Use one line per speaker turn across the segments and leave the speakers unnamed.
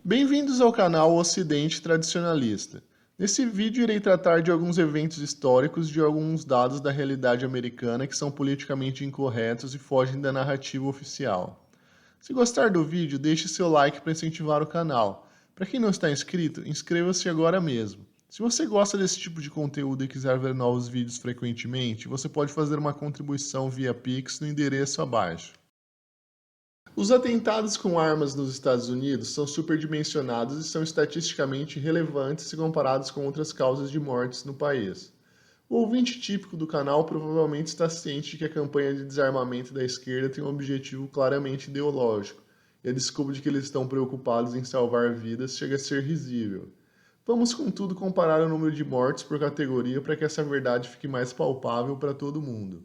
Bem-vindos ao canal Ocidente Tradicionalista. Nesse vídeo irei tratar de alguns eventos históricos e de alguns dados da realidade americana que são politicamente incorretos e fogem da narrativa oficial. Se gostar do vídeo, deixe seu like para incentivar o canal. Para quem não está inscrito, inscreva-se agora mesmo. Se você gosta desse tipo de conteúdo e quiser ver novos vídeos frequentemente, você pode fazer uma contribuição via Pix no endereço abaixo. Os atentados com armas nos Estados Unidos são superdimensionados e são estatisticamente relevantes se comparados com outras causas de mortes no país. O ouvinte típico do canal provavelmente está ciente de que a campanha de desarmamento da esquerda tem um objetivo claramente ideológico, e a desculpa de que eles estão preocupados em salvar vidas chega a ser risível. Vamos, contudo, comparar o número de mortes por categoria para que essa verdade fique mais palpável para todo mundo.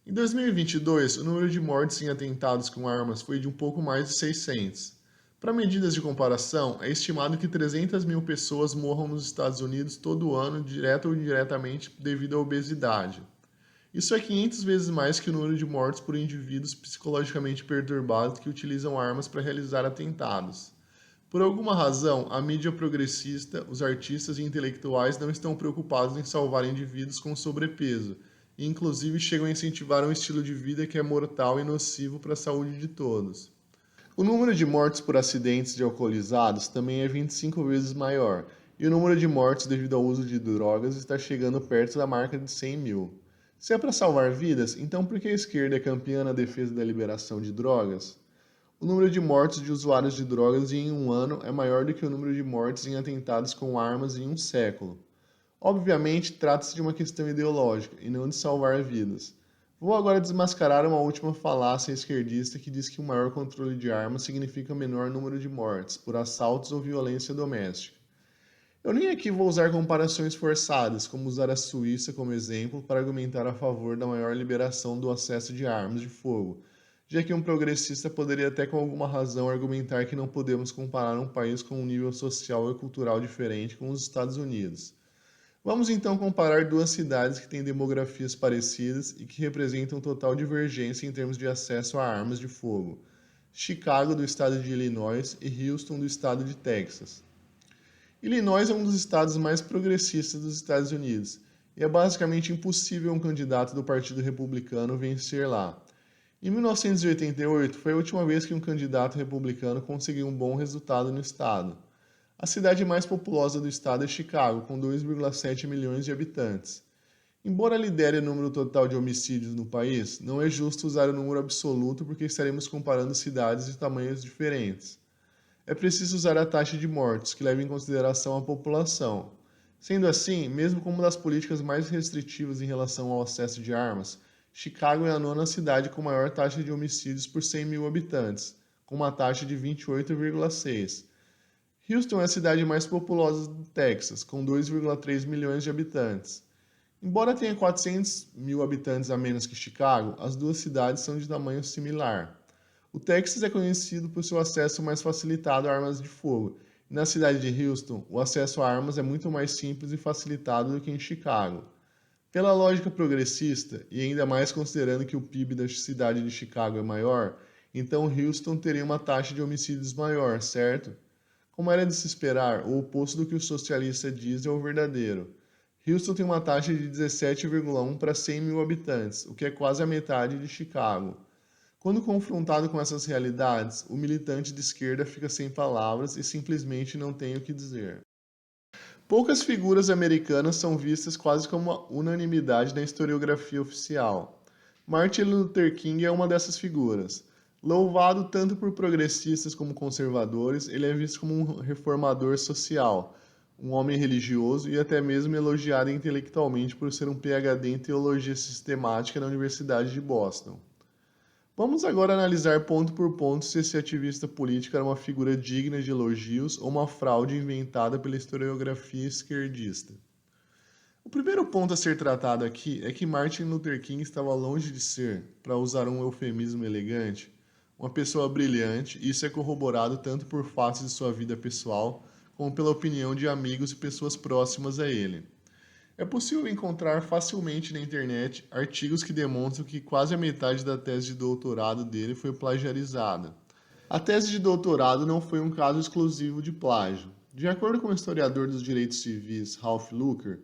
Em 2022, o número de mortes em atentados com armas foi de um pouco mais de 600. Para medidas de comparação, é estimado que 300 mil pessoas morram nos Estados Unidos todo ano, direta ou indiretamente, devido à obesidade. Isso é 500 vezes mais que o número de mortes por indivíduos psicologicamente perturbados que utilizam armas para realizar atentados. Por alguma razão, a mídia progressista, os artistas e intelectuais não estão preocupados em salvar indivíduos com sobrepeso, e inclusive chegam a incentivar um estilo de vida que é mortal e nocivo para a saúde de todos. O número de mortes por acidentes de alcoolizados também é 25 vezes maior, e o número de mortes devido ao uso de drogas está chegando perto da marca de 100 mil. Se é para salvar vidas, então por que a esquerda é campeã na defesa da liberação de drogas? O número de mortes de usuários de drogas em um ano é maior do que o número de mortes em atentados com armas em um século. Obviamente, trata-se de uma questão ideológica e não de salvar vidas. Vou agora desmascarar uma última falácia esquerdista que diz que o maior controle de armas significa menor número de mortes por assaltos ou violência doméstica. Eu nem aqui vou usar comparações forçadas, como usar a Suíça como exemplo para argumentar a favor da maior liberação do acesso de armas de fogo, já que um progressista poderia até com alguma razão argumentar que não podemos comparar um país com um nível social e cultural diferente com os Estados Unidos. Vamos então comparar duas cidades que têm demografias parecidas e que representam total divergência em termos de acesso a armas de fogo: Chicago, do estado de Illinois, e Houston, do estado de Texas. Illinois é um dos estados mais progressistas dos Estados Unidos, e é basicamente impossível um candidato do Partido Republicano vencer lá. Em 1988, foi a última vez que um candidato republicano conseguiu um bom resultado no estado. A cidade mais populosa do estado é Chicago, com 2,7 milhões de habitantes. Embora lidere o número total de homicídios no país, não é justo usar o número absoluto porque estaremos comparando cidades de tamanhos diferentes. É preciso usar a taxa de mortes, que leva em consideração a população. Sendo assim, mesmo com uma das políticas mais restritivas em relação ao acesso de armas, Chicago é a nona cidade com maior taxa de homicídios por 100 mil habitantes, com uma taxa de 28,6. Houston é a cidade mais populosa do Texas, com 2,3 milhões de habitantes. Embora tenha 400 mil habitantes a menos que Chicago, as duas cidades são de tamanho similar. O Texas é conhecido por seu acesso mais facilitado a armas de fogo, e na cidade de Houston, o acesso a armas é muito mais simples e facilitado do que em Chicago. Pela lógica progressista, e ainda mais considerando que o PIB da cidade de Chicago é maior, então Houston teria uma taxa de homicídios maior, certo? Como era de se esperar, o oposto do que o socialista diz é o verdadeiro. Houston tem uma taxa de 17,1 para 100 mil habitantes, o que é quase a metade de Chicago. Quando confrontado com essas realidades, o militante de esquerda fica sem palavras e simplesmente não tem o que dizer. Poucas figuras americanas são vistas quase como uma unanimidade na historiografia oficial. Martin Luther King é uma dessas figuras. Louvado tanto por progressistas como conservadores, ele é visto como um reformador social, um homem religioso e até mesmo elogiado intelectualmente por ser um PhD em teologia sistemática na Universidade de Boston. Vamos agora analisar ponto por ponto se esse ativista político era uma figura digna de elogios ou uma fraude inventada pela historiografia esquerdista. O primeiro ponto a ser tratado aqui é que Martin Luther King estava longe de ser, para usar um eufemismo elegante, uma pessoa brilhante, e isso é corroborado tanto por fatos de sua vida pessoal, como pela opinião de amigos e pessoas próximas a ele. É possível encontrar facilmente na internet artigos que demonstram que quase a metade da tese de doutorado dele foi plagiarizada. A tese de doutorado não foi um caso exclusivo de plágio. De acordo com o historiador dos direitos civis Ralph Lucker,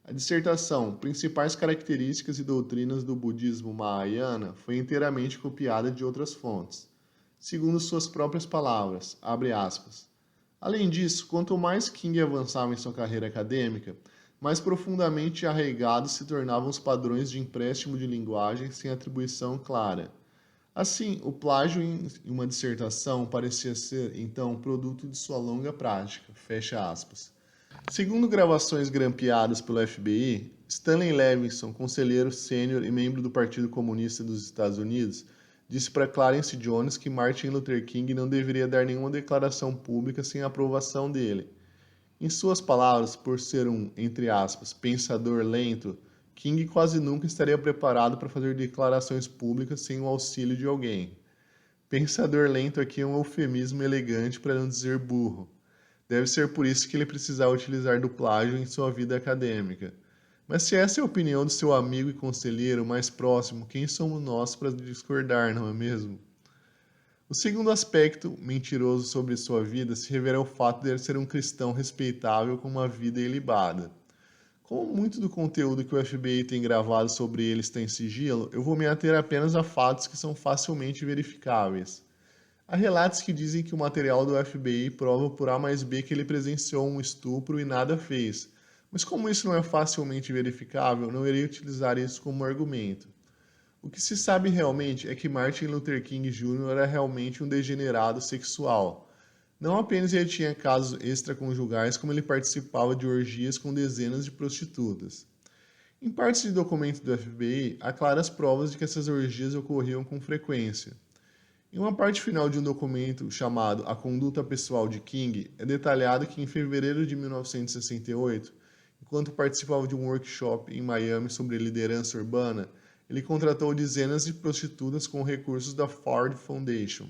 a dissertação Principais Características e Doutrinas do Budismo Mahayana foi inteiramente copiada de outras fontes, segundo suas próprias palavras, abre aspas. Além disso, quanto mais King avançava em sua carreira acadêmica, mais profundamente arraigados se tornavam os padrões de empréstimo de linguagem sem atribuição clara. Assim, o plágio em uma dissertação parecia ser, então, produto de sua longa prática. Fecha aspas. Segundo gravações grampeadas pelo FBI, Stanley Levinson, conselheiro sênior e membro do Partido Comunista dos Estados Unidos, disse para Clarence Jones que Martin Luther King não deveria dar nenhuma declaração pública sem a aprovação dele. Em suas palavras, por ser um, entre aspas, pensador lento, King quase nunca estaria preparado para fazer declarações públicas sem o auxílio de alguém. Pensador lento aqui é um eufemismo elegante para não dizer burro. Deve ser por isso que ele precisava utilizar do plágio em sua vida acadêmica. Mas se essa é a opinião do seu amigo e conselheiro mais próximo, quem somos nós para discordar, não é mesmo? O segundo aspecto mentiroso sobre sua vida se revela ao fato de ele ser um cristão respeitável com uma vida ilibada. Como muito do conteúdo que o FBI tem gravado sobre ele está em sigilo, eu vou me ater apenas a fatos que são facilmente verificáveis. Há relatos que dizem que o material do FBI prova por A mais B que ele presenciou um estupro e nada fez, mas como isso não é facilmente verificável, não irei utilizar isso como argumento. O que se sabe realmente é que Martin Luther King Jr. era realmente um degenerado sexual. Não apenas ele tinha casos extraconjugais, como ele participava de orgias com dezenas de prostitutas. Em partes de documentos do FBI, há claras provas de que essas orgias ocorriam com frequência. Em uma parte final de um documento chamado A Conduta Pessoal de King, é detalhado que em fevereiro de 1968, enquanto participava de um workshop em Miami sobre liderança urbana, ele contratou dezenas de prostitutas com recursos da Ford Foundation.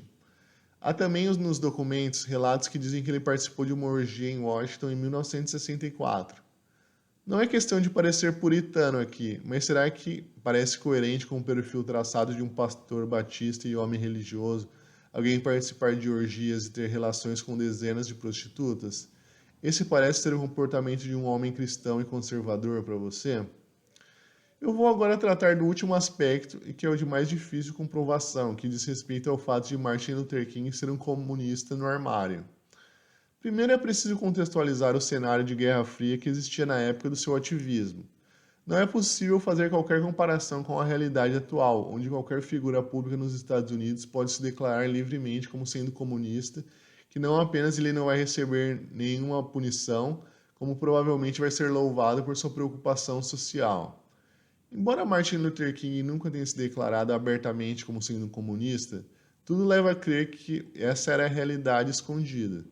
Há também nos documentos relatos que dizem que ele participou de uma orgia em Washington em 1964. Não é questão de parecer puritano aqui, mas será que parece coerente com o perfil traçado de um pastor batista e homem religioso, alguém participar de orgias e ter relações com dezenas de prostitutas? Esse parece ser o comportamento de um homem cristão e conservador para você? Eu vou agora tratar do último aspecto, e que é o de mais difícil comprovação, que diz respeito ao fato de Martin Luther King ser um comunista no armário. Primeiro é preciso contextualizar o cenário de Guerra Fria que existia na época do seu ativismo. Não é possível fazer qualquer comparação com a realidade atual, onde qualquer figura pública nos Estados Unidos pode se declarar livremente como sendo comunista, que não apenas ele não vai receber nenhuma punição, como provavelmente vai ser louvado por sua preocupação social. Embora Martin Luther King nunca tenha se declarado abertamente como sendo comunista, tudo leva a crer que essa era a realidade escondida.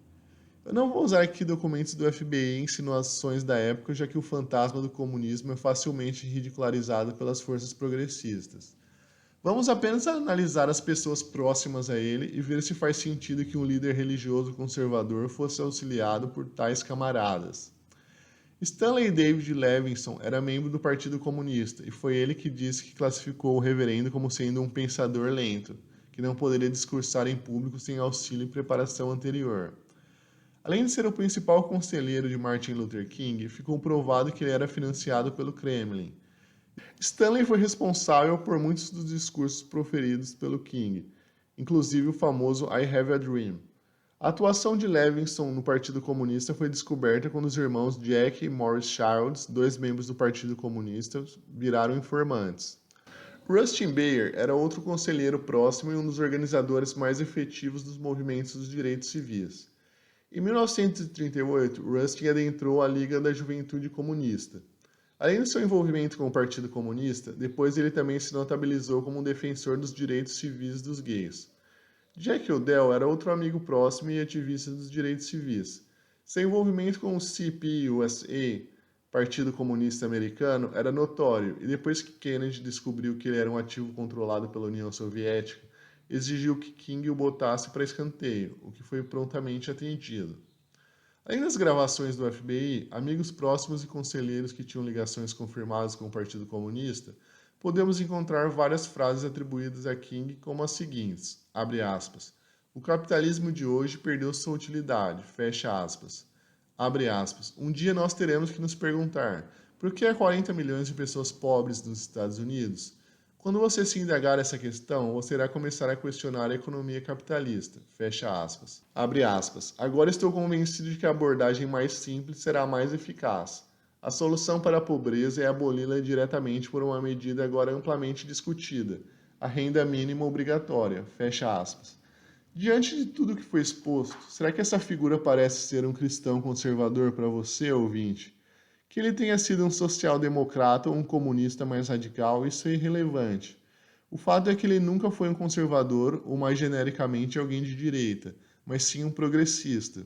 Eu não vou usar aqui documentos do FBI e insinuações da época, já que o fantasma do comunismo é facilmente ridicularizado pelas forças progressistas. Vamos apenas analisar as pessoas próximas a ele e ver se faz sentido que um líder religioso conservador fosse auxiliado por tais camaradas. Stanley David Levinson era membro do Partido Comunista e foi ele que disse que classificou o reverendo como sendo um pensador lento, que não poderia discursar em público sem auxílio e preparação anterior. Além de ser o principal conselheiro de Martin Luther King, ficou provado que ele era financiado pelo Kremlin. Stanley foi responsável por muitos dos discursos proferidos pelo King, inclusive o famoso I Have a Dream. A atuação de Levinson no Partido Comunista foi descoberta quando os irmãos Jack e Morris Childs, dois membros do Partido Comunista, viraram informantes. Rustin Bayer era outro conselheiro próximo e um dos organizadores mais efetivos dos movimentos dos direitos civis. Em 1938, Rustin adentrou a Liga da Juventude Comunista. Além do seu envolvimento com o Partido Comunista, depois ele também se notabilizou como um defensor dos direitos civis dos gays. Jack Odell era outro amigo próximo e ativista dos direitos civis. Seu envolvimento com o CPUSA, Partido Comunista Americano, era notório, e depois que Kennedy descobriu que ele era um ativo controlado pela União Soviética, exigiu que King o botasse para escanteio, o que foi prontamente atendido. Além das gravações do FBI, amigos próximos e conselheiros que tinham ligações confirmadas com o Partido Comunista, podemos encontrar várias frases atribuídas a King como as seguintes, abre aspas, O capitalismo de hoje perdeu sua utilidade, fecha aspas. Abre aspas. Um dia nós teremos que nos perguntar: por que há 40 milhões de pessoas pobres nos Estados Unidos? Quando você se indagar essa questão, você irá começar a questionar a economia capitalista. Fecha aspas. Abre aspas. Agora estou convencido de que a abordagem mais simples será a mais eficaz. A solução para a pobreza é aboli-la diretamente por uma medida agora amplamente discutida, a renda mínima obrigatória. Fecha aspas. Diante de tudo que foi exposto, será que essa figura parece ser um cristão conservador para você, ouvinte? Que ele tenha sido um social-democrata ou um comunista mais radical, isso é irrelevante. O fato é que ele nunca foi um conservador ou, mais genericamente, alguém de direita, mas sim um progressista.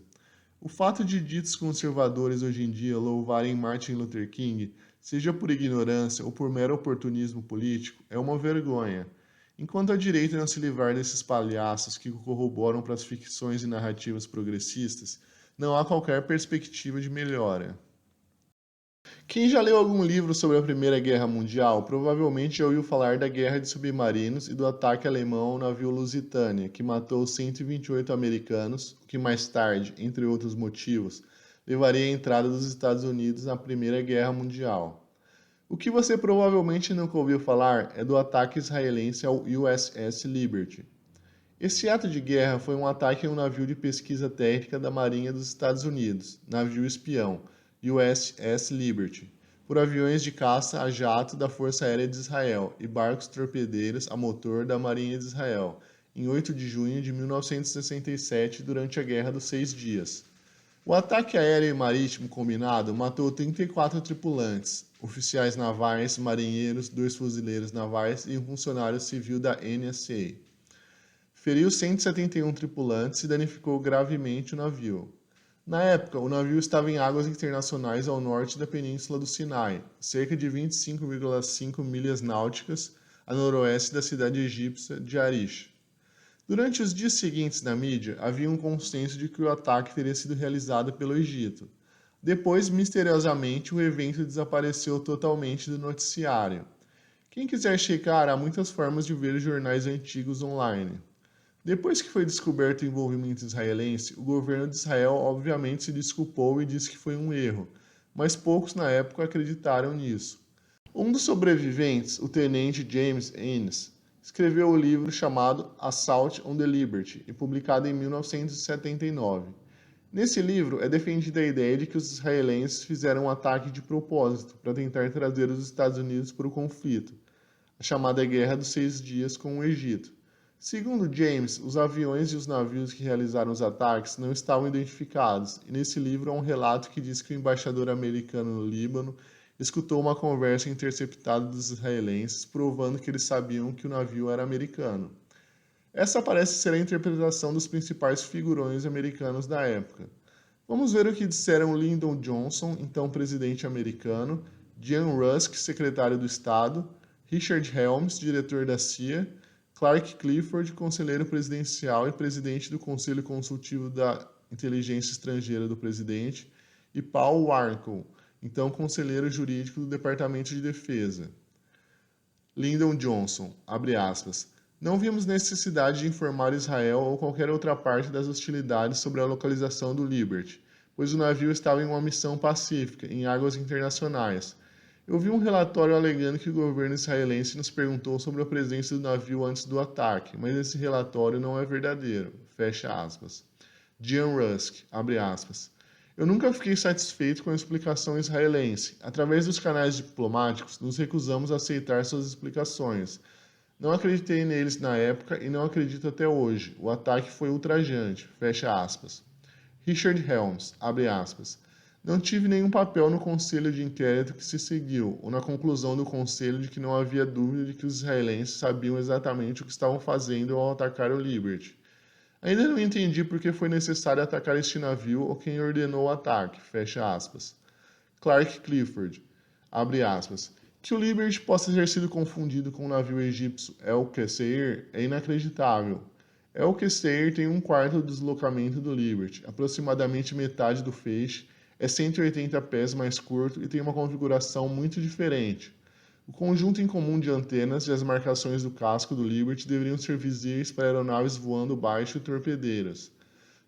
O fato de ditos conservadores hoje em dia louvarem Martin Luther King, seja por ignorância ou por mero oportunismo político, é uma vergonha. Enquanto a direita não se livrar desses palhaços que corroboram para as ficções e narrativas progressistas, não há qualquer perspectiva de melhora. Quem já leu algum livro sobre a Primeira Guerra Mundial provavelmente já ouviu falar da Guerra de Submarinos e do ataque alemão ao navio Lusitânia, que matou 128 americanos, o que mais tarde, entre outros motivos, levaria à entrada dos Estados Unidos na Primeira Guerra Mundial. O que você provavelmente nunca ouviu falar é do ataque israelense ao USS Liberty. Esse ato de guerra foi um ataque a um navio de pesquisa técnica da Marinha dos Estados Unidos, navio espião, USS Liberty, por aviões de caça a jato da Força Aérea de Israel e barcos torpedeiros a motor da Marinha de Israel, em 8 de junho de 1967, durante a Guerra dos Seis Dias. O ataque aéreo e marítimo combinado matou 34 tripulantes, oficiais navais, marinheiros, 2 fuzileiros navais e um funcionário civil da NSA. Feriu 171 tripulantes e danificou gravemente o navio. Na época, o navio estava em águas internacionais ao norte da Península do Sinai, cerca de 25,5 milhas náuticas a noroeste da cidade egípcia de Arish. Durante os dias seguintes na mídia, havia um consenso de que o ataque teria sido realizado pelo Egito. Depois, misteriosamente, o evento desapareceu totalmente do noticiário. Quem quiser checar, há muitas formas de ver jornais antigos online. Depois que foi descoberto o envolvimento israelense, o governo de Israel obviamente se desculpou e disse que foi um erro, mas poucos na época acreditaram nisso. Um dos sobreviventes, o tenente James Ennis, escreveu o livro chamado Assault on the Liberty, e publicado em 1979. Nesse livro é defendida a ideia de que os israelenses fizeram um ataque de propósito para tentar trazer os Estados Unidos para o conflito, a chamada Guerra dos Seis Dias com o Egito. Segundo James, os aviões e os navios que realizaram os ataques não estavam identificados, e nesse livro há um relato que diz que o embaixador americano no Líbano escutou uma conversa interceptada dos israelenses, provando que eles sabiam que o navio era americano. Essa parece ser a interpretação dos principais figurões americanos da época. Vamos ver o que disseram Lyndon Johnson, então presidente americano, John Rusk, secretário do Estado, Richard Helms, diretor da CIA, Clark Clifford, conselheiro presidencial e presidente do Conselho Consultivo da Inteligência Estrangeira do presidente, e Paul Warnke, então conselheiro jurídico do Departamento de Defesa. Lyndon Johnson, abre aspas, não vimos necessidade de informar Israel ou qualquer outra parte das hostilidades sobre a localização do Liberty, pois o navio estava em uma missão pacífica, em águas internacionais. Eu vi um relatório alegando que o governo israelense nos perguntou sobre a presença do navio antes do ataque, mas esse relatório não é verdadeiro. Fecha aspas. John Rusk, abre aspas. Eu nunca fiquei satisfeito com a explicação israelense. Através dos canais diplomáticos, nos recusamos a aceitar suas explicações. Não acreditei neles na época e não acredito até hoje. O ataque foi ultrajante. Fecha aspas. Richard Helms, abre aspas. Não tive nenhum papel no conselho de inquérito que se seguiu, ou na conclusão do conselho de que não havia dúvida de que os israelenses sabiam exatamente o que estavam fazendo ao atacar o Liberty. Ainda não entendi por que foi necessário atacar este navio ou quem ordenou o ataque, fecha aspas. Clark Clifford, abre aspas. Que o Liberty possa ter sido confundido com o navio egípcio El Quseir é inacreditável. El Quseir tem um quarto do deslocamento do Liberty, aproximadamente metade do feixe, é 180 pés mais curto e tem uma configuração muito diferente. O conjunto em comum de antenas e as marcações do casco do Liberty deveriam ser visíveis para aeronaves voando baixo e torpedeiras.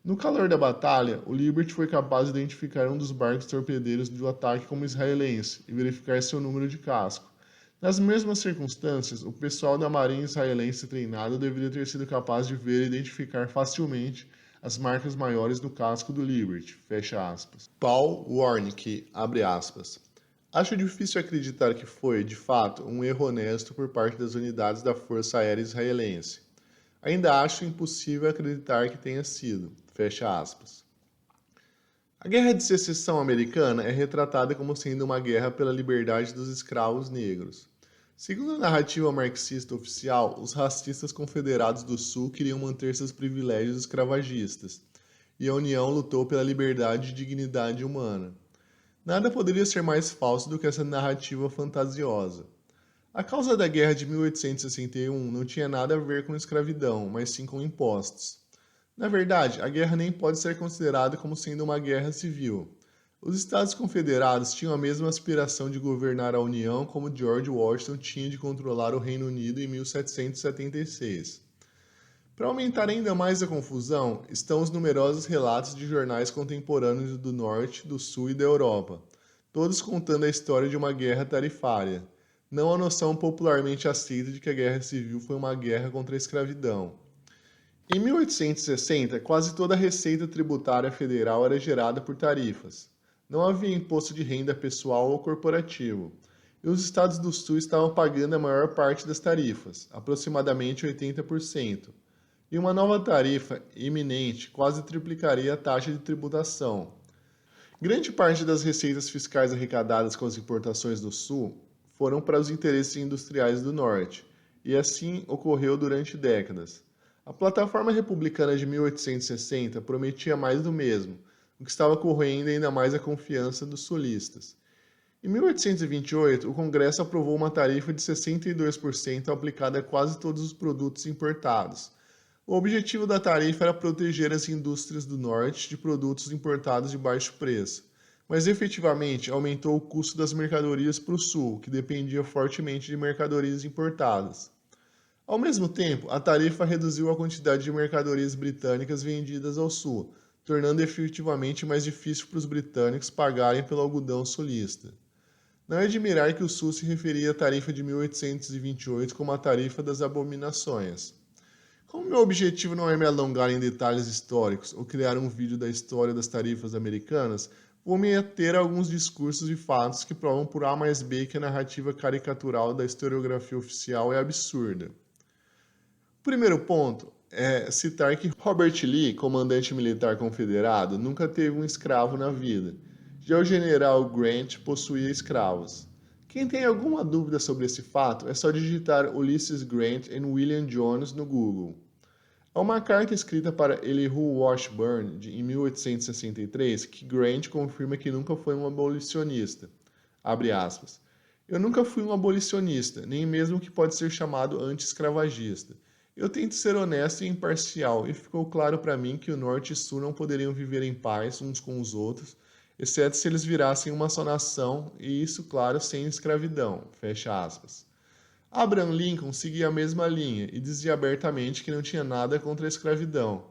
No calor da batalha, o Liberty foi capaz de identificar um dos barcos torpedeiros do ataque como israelense e verificar seu número de casco. Nas mesmas circunstâncias, o pessoal da marinha israelense treinado deveria ter sido capaz de ver e identificar facilmente as marcas maiores do casco do Liberty. Fecha aspas. Paul Warnke, abre aspas. Acho difícil acreditar que foi, de fato, um erro honesto por parte das unidades da Força Aérea Israelense. Ainda acho impossível acreditar que tenha sido. Fecha aspas. A Guerra de Secessão Americana é retratada como sendo uma guerra pela liberdade dos escravos negros. Segundo a narrativa marxista oficial, os racistas confederados do Sul queriam manter seus privilégios escravagistas, e a União lutou pela liberdade e dignidade humana. Nada poderia ser mais falso do que essa narrativa fantasiosa. A causa da Guerra de 1861 não tinha nada a ver com escravidão, mas sim com impostos. Na verdade, a guerra nem pode ser considerada como sendo uma guerra civil. Os Estados Confederados tinham a mesma aspiração de governar a União como George Washington tinha de controlar o Reino Unido em 1776. Para aumentar ainda mais a confusão, estão os numerosos relatos de jornais contemporâneos do Norte, do Sul e da Europa, todos contando a história de uma guerra tarifária, não a noção popularmente aceita de que a Guerra Civil foi uma guerra contra a escravidão. Em 1860, quase toda a receita tributária federal era gerada por tarifas. Não havia imposto de renda pessoal ou corporativo, e os estados do Sul estavam pagando a maior parte das tarifas, aproximadamente 80%. E uma nova tarifa iminente quase triplicaria a taxa de tributação. Grande parte das receitas fiscais arrecadadas com as importações do Sul foram para os interesses industriais do Norte, e assim ocorreu durante décadas. A plataforma republicana de 1860 prometia mais do mesmo, o que estava corroendo ainda mais a confiança dos sulistas. Em 1828, o Congresso aprovou uma tarifa de 62% aplicada a quase todos os produtos importados. O objetivo da tarifa era proteger as indústrias do Norte de produtos importados de baixo preço, mas efetivamente aumentou o custo das mercadorias para o Sul, que dependia fortemente de mercadorias importadas. Ao mesmo tempo, a tarifa reduziu a quantidade de mercadorias britânicas vendidas ao Sul, tornando efetivamente mais difícil para os britânicos pagarem pelo algodão sulista. Não é admirar que o Sul se referia à tarifa de 1828 como a tarifa das abominações. Como meu objetivo não é me alongar em detalhes históricos ou criar um vídeo da história das tarifas americanas, vou me ater a alguns discursos e fatos que provam por A mais B que a narrativa caricatural da historiografia oficial é absurda. O primeiro ponto é citar que Robert Lee, comandante militar confederado, nunca teve um escravo na vida. Já o general Grant possuía escravos. Quem tem alguma dúvida sobre esse fato é só digitar Ulysses Grant e William Jones no Google. Há uma carta escrita para Elihu Washburn em 1863 que Grant confirma que nunca foi um abolicionista. Abre aspas. Eu nunca fui um abolicionista, nem mesmo o que pode ser chamado anti-escravagista. Eu tento ser honesto e imparcial, e ficou claro para mim que o Norte e Sul não poderiam viver em paz uns com os outros, exceto se eles virassem uma só nação, e isso, claro, sem escravidão. Fecha aspas. Abraham Lincoln seguia a mesma linha e dizia abertamente que não tinha nada contra a escravidão.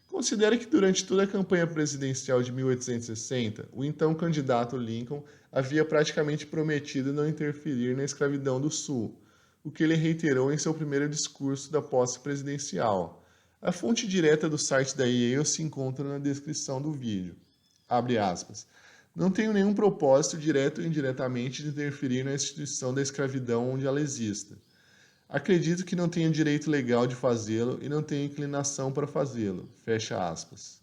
Considere que durante toda a campanha presidencial de 1860, o então candidato Lincoln havia praticamente prometido não interferir na escravidão do Sul, o que ele reiterou em seu primeiro discurso da posse presidencial. A fonte direta do site da Yale se encontra na descrição do vídeo. Abre aspas. Não tenho nenhum propósito, direto ou indiretamente, de interferir na instituição da escravidão onde ela exista. Acredito que não tenho direito legal de fazê-lo e não tenho inclinação para fazê-lo. Fecha aspas.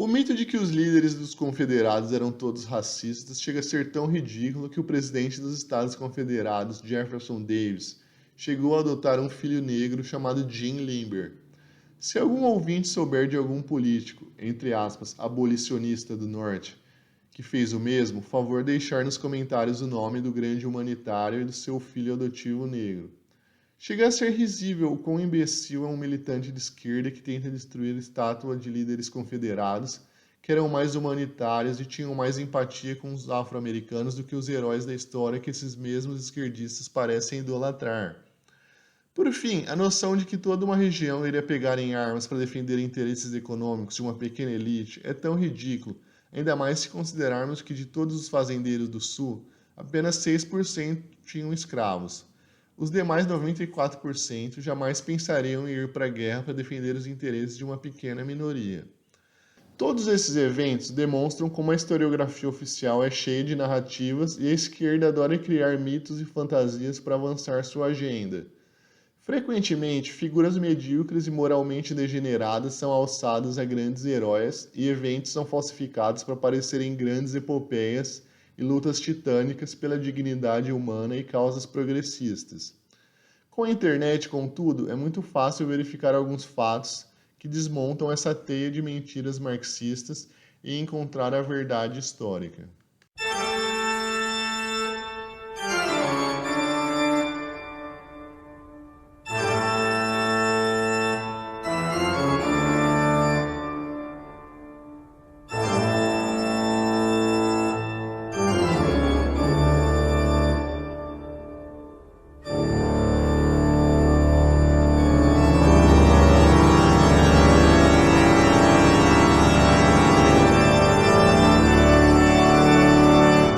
O mito de que os líderes dos confederados eram todos racistas chega a ser tão ridículo que o presidente dos Estados Confederados, Jefferson Davis, chegou a adotar um filho negro chamado Jim Limber. Se algum ouvinte souber de algum político, entre aspas, abolicionista do Norte, que fez o mesmo, favor deixar nos comentários o nome do grande humanitário e do seu filho adotivo negro. Chega a ser risível o quão imbecil é um militante de esquerda que tenta destruir a estátua de líderes confederados, que eram mais humanitários e tinham mais empatia com os afro-americanos do que os heróis da história que esses mesmos esquerdistas parecem idolatrar. Por fim, a noção de que toda uma região iria pegar em armas para defender interesses econômicos de uma pequena elite é tão ridículo, ainda mais se considerarmos que de todos os fazendeiros do Sul, apenas 6% tinham escravos. Os demais 94% jamais pensariam em ir para a guerra para defender os interesses de uma pequena minoria. Todos esses eventos demonstram como a historiografia oficial é cheia de narrativas e a esquerda adora criar mitos e fantasias para avançar sua agenda. Frequentemente, figuras medíocres e moralmente degeneradas são alçadas a grandes heróis e eventos são falsificados para parecerem grandes epopeias e lutas titânicas pela dignidade humana e causas progressistas. Com a internet, contudo, é muito fácil verificar alguns fatos que desmontam essa teia de mentiras marxistas e encontrar a verdade histórica.